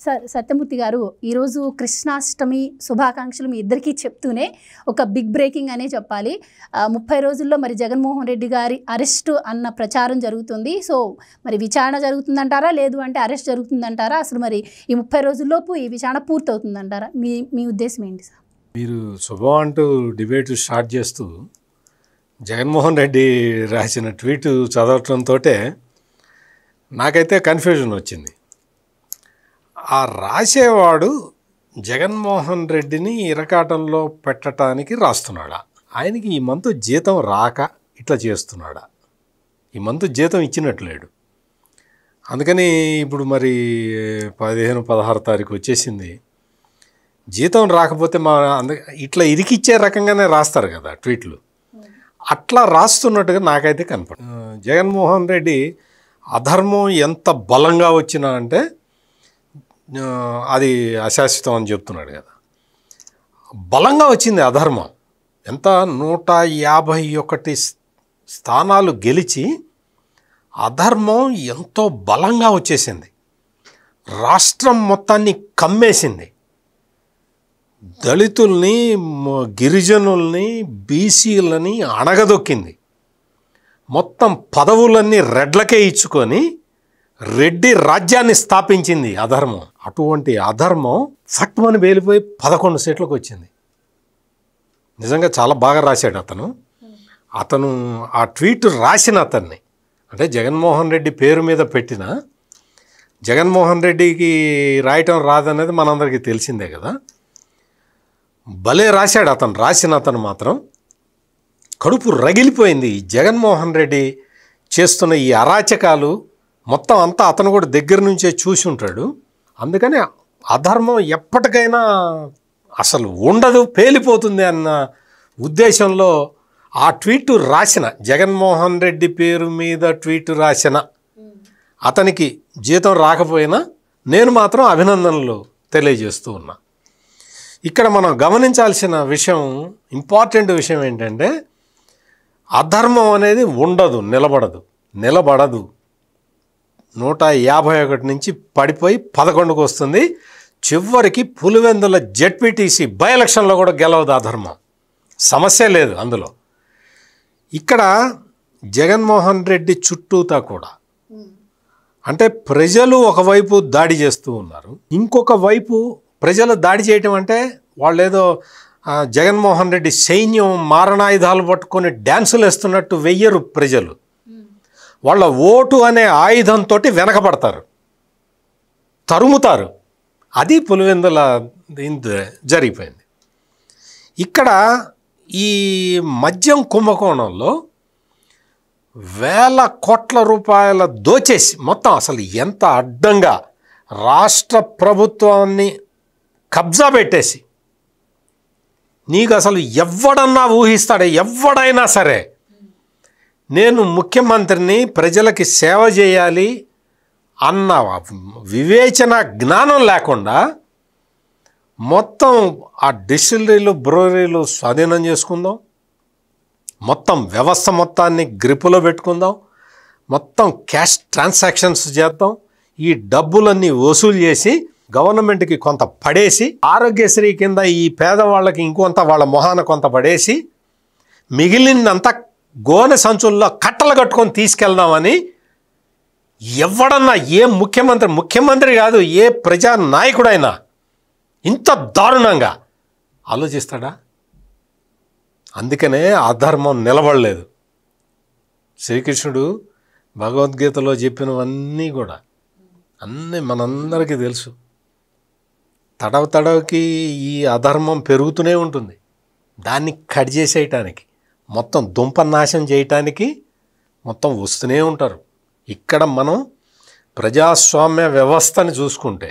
సత్యమూర్తి గారు ఈరోజు కృష్ణాష్టమి శుభాకాంక్షలు మీ ఇద్దరికీ చెప్తూనే ఒక బిగ్ బ్రేకింగ్ అనే చెప్పాలి. 30 రోజుల్లో మరి జగన్మోహన్ రెడ్డి గారి అరెస్టు అన్న ప్రచారం జరుగుతుంది. సో మరి విచారణ జరుగుతుందంటారా, లేదు అంటే అరెస్ట్ జరుగుతుందంటారా? అసలు మరి ఈ 30 రోజుల్లోపు ఈ విచారణ పూర్తవుతుందంటారా? మీ ఉద్దేశం ఏంటి సార్? మీరు శుభం అంటూ డిబేట్ స్టార్ట్ చేస్తూ జగన్మోహన్ రెడ్డి రాసిన ట్వీట్ చదవటంతో నాకైతే కన్ఫ్యూజన్ వచ్చింది. ఆ రాసేవాడు జగన్మోహన్ రెడ్డిని ఇరకాటంలో పెట్టడానికి రాస్తున్నాడా, ఆయనకి ఈ మంత్ జీతం రాక ఇట్లా చేస్తున్నాడా? ఈ మంత్ జీతం ఇచ్చినట్లేడు. అందుకని ఇప్పుడు మరి 15-16 తారీఖు వచ్చేసింది. జీతం రాకపోతే ఇట్లా ఇరికిచ్చే రకంగానే రాస్తారు కదా ట్వీట్లు. అట్లా రాస్తున్నట్టుగా నాకైతే కనపడు. జగన్మోహన్ రెడ్డి అధర్మం ఎంత బలంగా వచ్చినా అంటే అది అశాశ్వతం అని చెప్తున్నాడు కదా. బలంగా వచ్చింది అధర్మం. ఎంత 151 స్థానాలు గెలిచి అధర్మం ఎంతో బలంగా వచ్చేసింది. రాష్ట్రం మొత్తాన్ని కమ్మేసింది. దళితుల్ని, గిరిజనుల్ని, బీసీలని అణగదొక్కింది. మొత్తం పదవులన్నీ రెడ్లకే ఇచ్చుకొని రెడ్డి రాజ్యాన్ని స్థాపించింది అధర్మం. అటువంటి అధర్మం ఫట్మని వేలిపోయి 11 సీట్లకు వచ్చింది. నిజంగా చాలా బాగా రాశాడు అతను ఆ ట్వీట్ రాసిన అతన్ని, అంటే జగన్మోహన్ రెడ్డి పేరు మీద పెట్టిన, జగన్మోహన్ రెడ్డికి రాయటం రాదనేది మనందరికీ తెలిసిందే కదా. భలే రాశాడు అతను. రాసిన అతను మాత్రం కడుపు రగిలిపోయింది. జగన్మోహన్ రెడ్డి చేస్తున్న ఈ అరాచకాలు మొత్తం అంతా అతను కూడా దగ్గర నుంచే చూసి ఉంటాడు. అందుకని అధర్మం ఎప్పటికైనా అసలు ఉండదు, పేలిపోతుంది అన్న ఉద్దేశంలో ఆ ట్వీట్ రాసిన, జగన్మోహన్ రెడ్డి పేరు మీద ట్వీట్ రాసిన అతనికి జీతం రాకపోయినా నేను మాత్రం అభినందనలు తెలియజేస్తూ ఉన్నా. ఇక్కడ మనం గమనించాల్సిన విషయం, ఇంపార్టెంట్ విషయం ఏంటంటే, అధర్మం అనేది ఉండదు, నిలబడదు. 151 నుంచి పడిపోయి 11కు వస్తుంది. చివరికి పులివెందుల జెడ్పీటీసీ బై ఎలక్షన్లో కూడా గెలవదు అధర్మం. సమస్య లేదు అందులో. ఇక్కడ జగన్మోహన్ రెడ్డి చుట్టూతా కూడా అంటే ప్రజలు ఒకవైపు దాడి చేస్తూ ఉన్నారు, ఇంకొక వైపు ప్రజలు దాడి చేయటం అంటే వాళ్ళు ఏదో జగన్మోహన్ రెడ్డి సైన్యం మారణాయుధాలు పట్టుకొని డ్యాన్సులు వేస్తున్నట్టు వెయ్యరు. ప్రజలు వాళ్ళ ఓటు అనే ఆయుధంతో వెనకబడతారు, తరుముతారు. అది పులివెందుల జరిగిపోయింది. ఇక్కడ ఈ మద్యం కుంభకోణంలో వేల కోట్ల రూపాయల దోచేసి మొత్తం అసలు ఎంత అడ్డంగా రాష్ట్ర ప్రభుత్వాన్ని కబ్జా పెట్టేసి, నీకు అసలు ఎవడన్నా ఊహిస్తాడే, ఎవడైనా సరే నేను ముఖ్యమంత్రిని, ప్రజలకి సేవ చేయాలి అన్న వివేచన జ్ఞానం లేకుండా మొత్తం ఆ డిస్టిలరీలు, బ్రూవరీలు స్వాధీనం చేసుకుందాం, మొత్తం వ్యవస్థ మొత్తాన్ని గ్రిప్పులో పెట్టుకుందాం, మొత్తం క్యాష్ ట్రాన్సాక్షన్స్ చేద్దాం, ఈ డబ్బులన్నీ వసూలు చేసి గవర్నమెంట్కి కొంత పడేసి, ఆరోగ్యశ్రీ కింద ఈ పేదవాళ్ళకి ఇంకొంత వాళ్ళ మొహాన కొంత పడేసి, మిగిలినంతా గోనె సంచుల్లో కట్టలు కట్టుకొని తీసుకెళ్దామని ఎవడన్నా, ఏ ముఖ్యమంత్రి కాదు, ఏ ప్రజా నాయకుడైనా ఇంత దారుణంగా ఆలోచిస్తాడా? అందుకనే అధర్మం నిలబడలేదు. శ్రీకృష్ణుడు భగవద్గీతలో చెప్పినవన్నీ కూడా అన్నీ మనందరికీ తెలుసు. తడవకి ఈ అధర్మం పెరుగుతూనే ఉంటుంది. దాన్ని కట్ చేసేయటానికి, మొత్తం దుంపనాశం చేయటానికి మొత్తం వస్తూనే ఉంటారు. ఇక్కడ మనం ప్రజాస్వామ్య వ్యవస్థని చూసుకుంటే,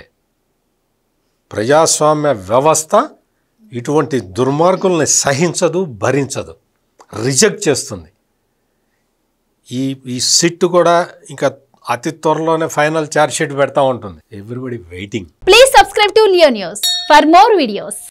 ప్రజాస్వామ్య వ్యవస్థ ఇటువంటి దుర్మార్గుల్ని సహించదు, భరించదు, రిజెక్ట్ చేస్తుంది. ఈ సిట్ కూడా ఇంకా అతి త్వరలోనే ఫైనల్ ఛార్జ్ షీట్ పెడతా ఉంటుంది. Everybody waiting. Please subscribe to Leo news for more videos.